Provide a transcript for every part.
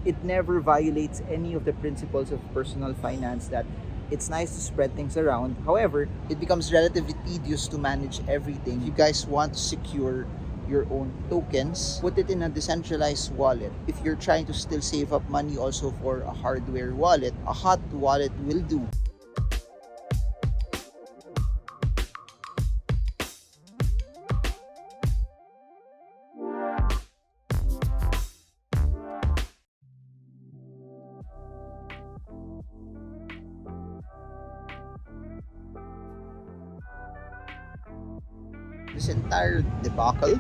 it never violates any of the principles of personal finance, that it's nice to spread things around. However, it becomes relatively tedious to manage everything. If you guys want to secure your own tokens, put it in a decentralized wallet. If you're trying to still save up money also for a hardware wallet, a hot wallet will do. This entire debacle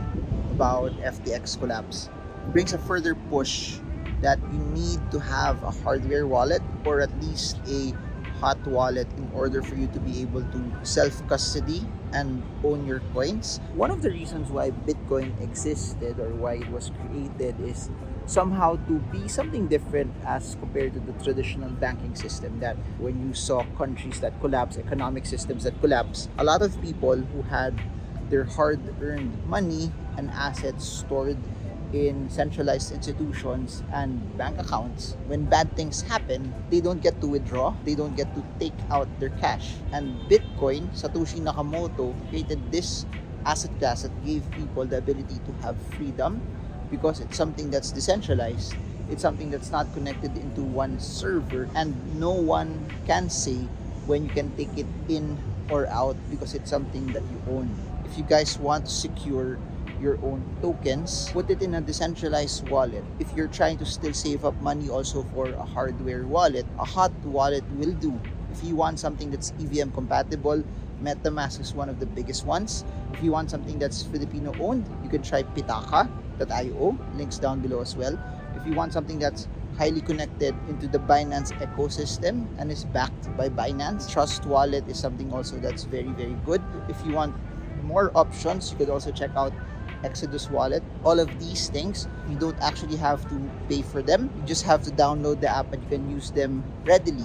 about FTX collapse brings a further push that you need to have a hardware wallet, or at least a hot wallet, in order for you to be able to self-custody and own your coins. One of the reasons why Bitcoin existed, or why it was created, is somehow to be something different as compared to the traditional banking system. That when you saw countries that collapse, economic systems that collapse, a lot of people who had their hard-earned money and assets stored in centralized institutions and bank accounts, when bad things happen, they don't get to withdraw, they don't get to take out their cash. And Bitcoin, Satoshi Nakamoto created this asset class that gave people the ability to have freedom, because it's something that's decentralized, it's something that's not connected into one server, and no one can say when you can take it in or out, because it's something that you own. If you guys want to secure your own tokens, put it in a decentralized wallet. If you're trying to still save up money also for a hardware wallet, a hot wallet will do. If you want something that's EVM compatible, MetaMask is one of the biggest ones. If you want something that's Filipino owned, you can try pitaka.io, links down below as well. If you want something that's highly connected into the Binance ecosystem and is backed by Binance, Trust Wallet is something also that's very, very good. If you want more options, you could also check out Exodus Wallet. All of these things, you don't actually have to pay for them. You just have to download the app and you can use them readily.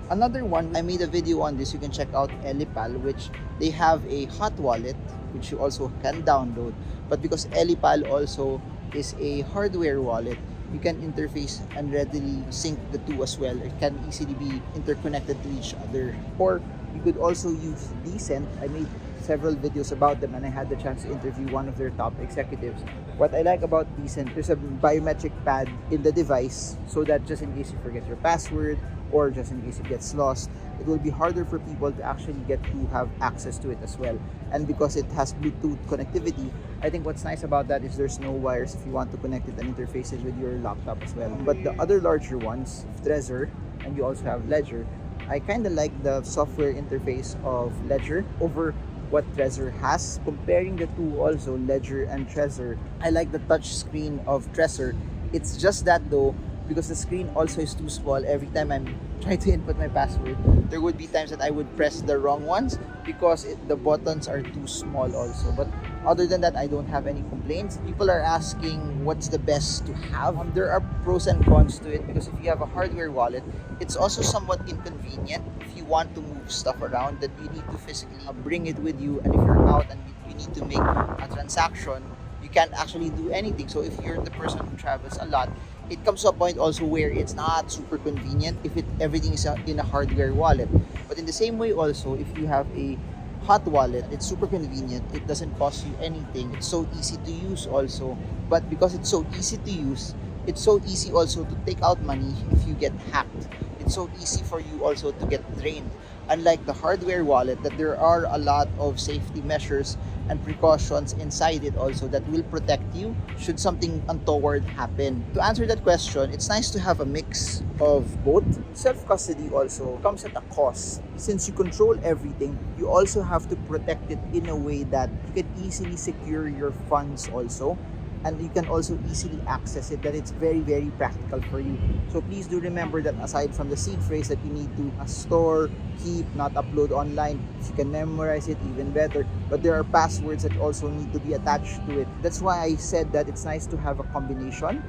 Another one, I made a video on this, you can check out Elipal, which they have a hot wallet, which you also can download. But because Elipal also is a hardware wallet, you can interface and readily sync the two as well. It can easily be interconnected to each other. Or you could also use Decent. I made several videos about them and I had the chance to interview one of their top executives. What I like about Decent, there's a biometric pad in the device, so that just in case you forget your password or just in case it gets lost, it will be harder for people to actually get to have access to it as well. And because it has Bluetooth connectivity, I think what's nice about that is there's no wires if you want to connect it and interface it with your laptop as well. But the other larger ones, Trezor, and you also have Ledger, I kind of like the software interface of Ledger over what Trezor has. Comparing the two also, Ledger and Trezor, I like the touch screen of Trezor. It's just that though, because the screen also is too small, every time I'm trying to input my password, there would be times that I would press the wrong ones because the buttons are too small also. But other than that, I don't have any complaints. People are asking what's the best to have. There are pros and cons to it, because if you have a hardware wallet, it's also somewhat inconvenient if you want to move stuff around, that you need to physically bring it with you, and if you're out and you need to make a transaction, you can't actually do anything. So if you're the person who travels a lot, it comes to a point also where it's not super convenient if everything is in a hardware wallet. But in the same way also, if you have a hot wallet, it's super convenient, it doesn't cost you anything, it's so easy to use also. But because it's so easy to use, it's so easy also to take out money if you get hacked. It's so easy for you also to get drained. Unlike the hardware wallet, that there are a lot of safety measures and precautions inside it also that will protect you should something untoward happen. To answer that question, it's nice to have a mix of both. Self-custody also comes at a cost. Since you control everything, you also have to protect it in a way that you can easily secure your funds also, and you can also easily access it, that it's very, very practical for you. So please do remember that aside from the seed phrase that you need to store, keep, not upload online, if you can memorize it, even better. But there are passwords that also need to be attached to it. That's why I said that it's nice to have a combination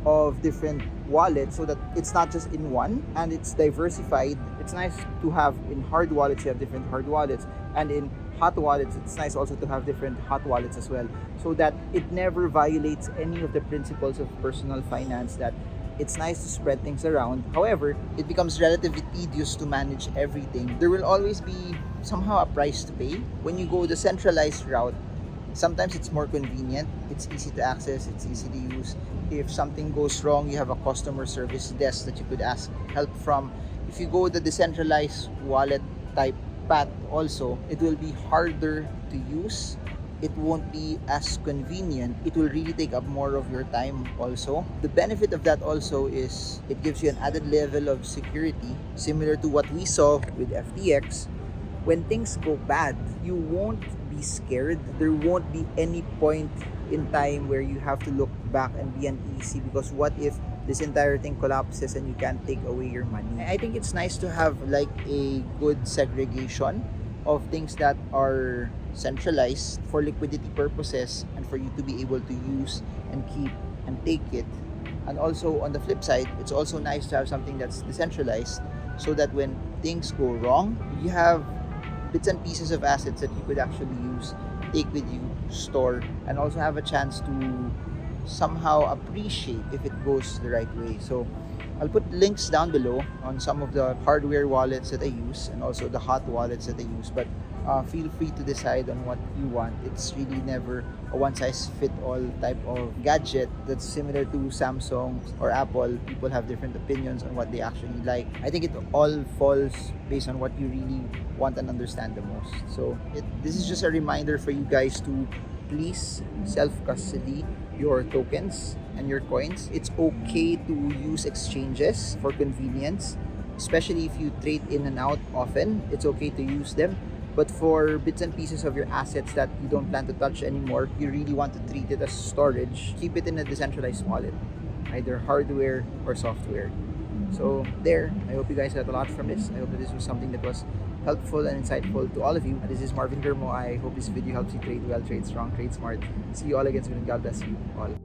of different wallets, so that it's not just in one and it's diversified. It's nice to have in hard wallets, you have different hard wallets, and in hot wallets, it's nice also to have different hot wallets as well, so that it never violates any of the principles of personal finance, that It's nice to spread things around. However, it becomes relatively tedious to manage everything. There will always be somehow a price to pay. When you go the centralized route, sometimes it's more convenient, it's easy to access, it's easy to use. If something goes wrong, you have a customer service desk that you could ask help from. If you go the decentralized wallet type path also, it will be harder to use. It won't be as convenient. It will really take up more of your time also. The benefit of that also is it gives you an added level of security, similar to what we saw with FTX. When things go bad, you won't be scared. There won't be any point in time where you have to look back and be uneasy because what if this entire thing collapses and you can't take away your money? I think it's nice to have like a good segregation of things that are centralized for liquidity purposes and for you to be able to use and keep and take it. And also on the flip side, it's also nice to have something that's decentralized so that when things go wrong, you have bits and pieces of assets that you could actually use, take with you, store, and also have a chance to somehow appreciate if it goes the right way. So I'll put links down below on some of the hardware wallets that I use and also the hot wallets that I use, but feel free to decide on what you want. It's really never a one-size-fit-all type of gadget that's similar to Samsung or Apple. People have different opinions on what they actually like. I think it all falls based on what you really want and understand the most. So this is just a reminder for you guys to please self-custody your tokens and your coins. It's okay to use exchanges for convenience, especially if you trade in and out often. It's okay to use them. But for bits and pieces of your assets that you don't plan to touch anymore, you really want to treat it as storage, keep it in a decentralized wallet, either hardware or software. So there, I hope you guys got a lot from this. I hope that this was something that was helpful and insightful to all of you. This is Marvingermo. I hope this video helps you trade well, trade strong, trade smart. See you all again soon and God bless you all.